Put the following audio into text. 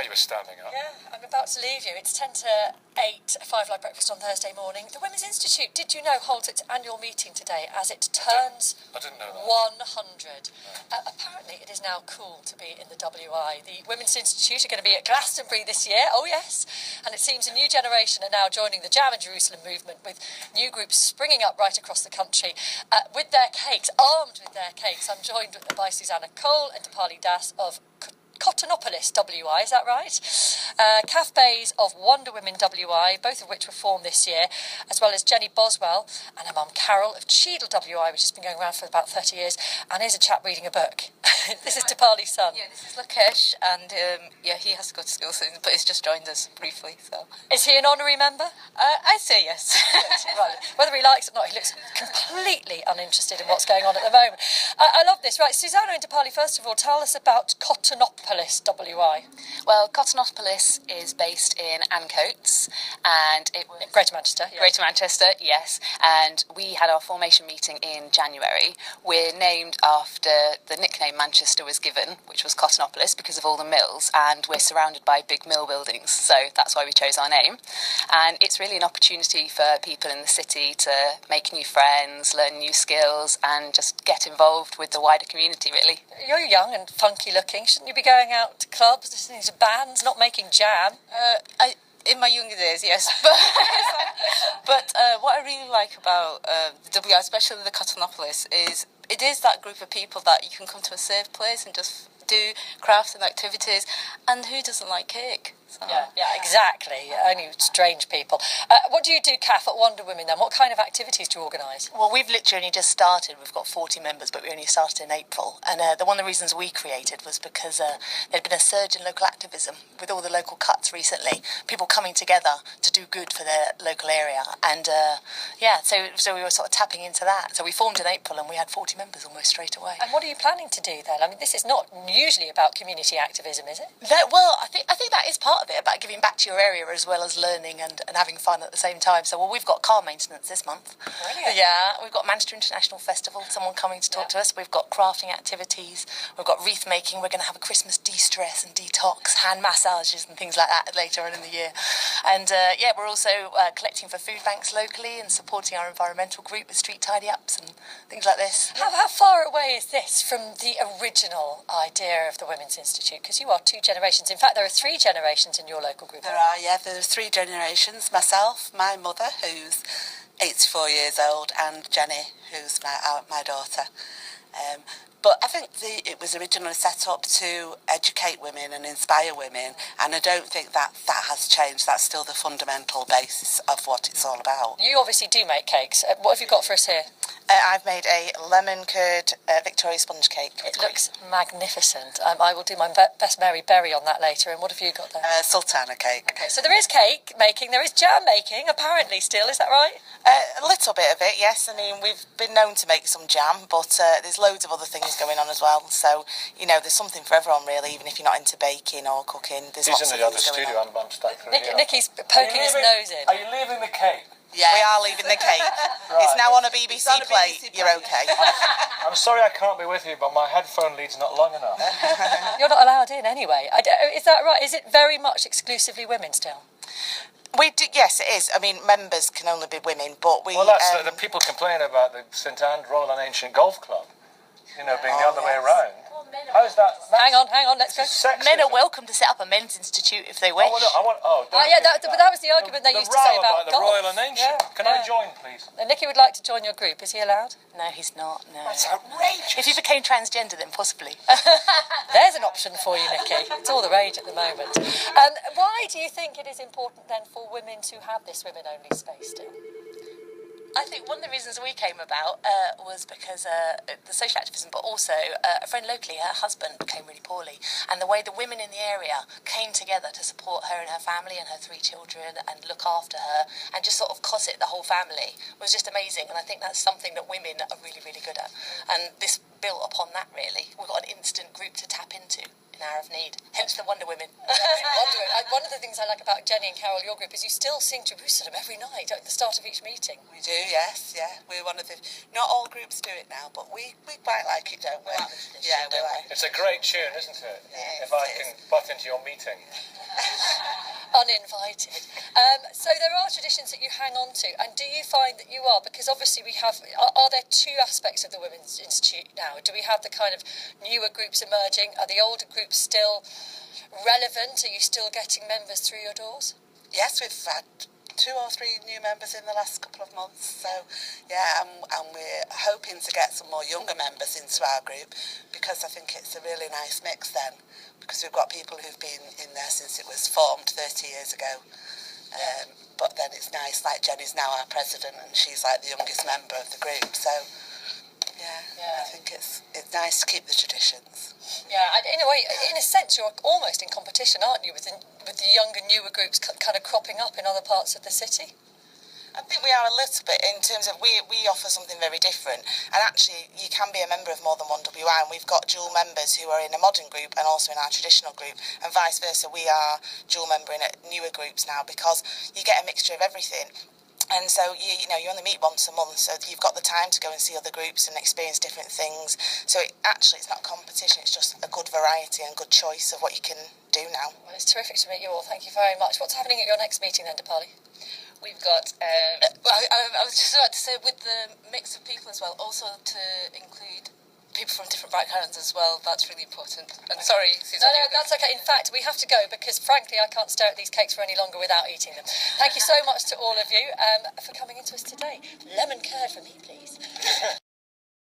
you were standing up. Yeah, I'm about to leave you. It's 10 to 8, 5 Live Breakfast on Thursday morning. The Women's Institute, did you know, holds its annual meeting today as it turns I didn't know that. 100. Apparently, it is now cool to be in the WI. The Women's Institute are going to be at Glastonbury this year. Oh, yes. And it seems a new generation are now joining the Jam in Jerusalem movement, with new groups springing up right across the country with their cakes, armed with their cakes. I'm joined by Susanna Cole and Dipali Das of Cottonopolis WI, is that right? Kath Bays of Wonder Women WI, both of which were formed this year, as well as Jenny Boswell and her mum Carol of Cheadle WI, which has been going around for about 30 years, and is a chap reading a book. This is Dipali's son. Yeah, this is Lakesh, and he has to go to school soon, but he's just joined us briefly. So, is he an honorary member? I'd say yes. Right. Whether he likes it or not, he looks completely uninterested in what's going on at the moment. I love this. Right, Susanna and Dipali, first of all, tell us about Cottonopolis WI. Well, Cottonopolis is based in Ancoats, and it was Greater Manchester. Yeah. Greater Manchester, yes. And we had our formation meeting in January. We're named after the nickname Manchester was given, which was Cottonopolis, because of all the mills, and we're surrounded by big mill buildings, so that's why we chose our name. And it's really an opportunity for people in the city to make new friends, learn new skills, and just get involved with the wider community, really. You're young and funky looking. Shouldn't you be going out to clubs, listening to bands, not making jam? In my younger days, yes. But what I really like about the WI, especially the Cottonopolis, is it is that group of people that you can come to a safe place and just do crafts and activities, and who doesn't like cake? So, yeah, exactly. Only strange people. What do you do, Kath, at Wonder Women then? What kind of activities do you organise? Well, we've literally only just started. We've got 40 members, but we only started in April. And one of the reasons we created was because there'd been a surge in local activism with all the local cuts recently, people coming together to do good for their local area. And so we were sort of tapping into that. So we formed in April and we had 40 members almost straight away. And what are you planning to do then? I mean, this is not usually about community activism, is it? Well, I think that is part of it, about giving back to your area as well as learning and having fun at the same time. So, we've got car maintenance this month. Brilliant. Yeah, we've got Manchester International Festival, someone coming to talk to us. We've got crafting activities. We've got wreath making. We're going to have a Christmas de-stress and detox, hand massages and things like that later on in the year. And, we're also collecting for food banks locally and supporting our environmental group with street tidy-ups and things like this. How far away is this from the original idea of the Women's Institute? Because you are 2 generations. In fact, there are 3 generations in your local group. There are 3 generations. Myself, my mother, who's 84 years old, and Jenny, who's my daughter. But I think it was originally set up to educate women and inspire women, and I don't think that has changed. That's still the fundamental basis of what it's all about. You obviously do make cakes. What have you got for us here? I've made a lemon curd Victoria sponge cake. It looks magnificent. I will do my best Mary Berry on that later. And what have you got there? Sultana cake. Okay, so there is cake making, there is jam making, apparently still, is that right? A little bit of it, yes. I mean, we've been known to make some jam, but there's loads of other things going on as well. So, there's something for everyone, really, even if you're not into baking or cooking. There's He's lots in of the other things going studio, on. I'm stuck through here. Nicky's poking his nose in. Are you leaving the cake? Yeah. We are leaving the cake. Right. It's now on a BBC play. You're okay. I'm sorry I can't be with you, but my headphone lead's not long enough. You're not allowed in anyway. Is that right? Is it very much exclusively women still? We do, yes, it is. I mean, members can only be women, but we... Well, that's the people complain about the St Anne Royal and Ancient Golf Club, being the other way around. How's that? Hang on, let's go. Men are welcome to set up a men's institute if they wish. But that was the argument they used to say about the golf. Royal and Ancient. Can I join, please? Nicky would like to join your group. Is he allowed? No, he's not, no. That's outrageous. If he became transgender, then possibly. There's an option for you, Nicky. It's all the rage at the moment. Why do you think it is important then for women to have this women-only space still? I think one of the reasons we came about was because the social activism, but also a friend locally, her husband became really poorly, and the way the women in the area came together to support her and her family and her 3 children and look after her and just sort of cosset the whole family was just amazing. And I think that's something that women are really, really good at. And this built upon that, really. We've got an instant group to tap into in hour of need. Hence the Wonder Women. One of the things I like about Jenny and Carol, your group, is you still sing Jerusalem every night at the start of each meeting. We do, yes, yeah. We're one of the... Not all groups do it now, but we quite like it, don't we? Yeah, we like it. It's a great tune, isn't it? Yeah, if I can butt into your meeting. Uninvited. So there are traditions that you hang on to, and do you find that you are, because obviously we have, are there two aspects of the Women's Institute now? Do we have the kind of newer groups emerging? Are the older groups still relevant? Are you still getting members through your doors? Yes, we've had 2 or 3 new members in the last couple of months, so yeah, and we're hoping to get some more younger members into our group, because I think it's a really nice mix then, because we've got people who've been in there since it was formed 30 years ago, but then it's nice, like Jenny's now our president and she's like the youngest member of the group, so yeah. I think it's nice to keep the traditions. Yeah, and in a way, in a sense, you're almost in competition, aren't you, with the younger, newer groups kind of cropping up in other parts of the city? I think we are a little bit, in terms of we offer something very different, and actually you can be a member of more than one WI, and we've got dual members who are in a modern group and also in our traditional group, and vice versa. We are dual member in newer groups now, because you get a mixture of everything. And so you only meet once a month, so you've got the time to go and see other groups and experience different things. So it's not competition, it's just a good variety and good choice of what you can do now. Well, it's terrific to meet you all. Thank you very much. What's happening at your next meeting then, Dipali? We've got, I was just about to say, with the mix of people as well, also to include people from different backgrounds as well. That's really important. And sorry, Susan. No, that's okay. In fact, we have to go because, frankly, I can't stare at these cakes for any longer without eating them. Thank you so much to all of you for coming into us today. Lemon curd for me, please.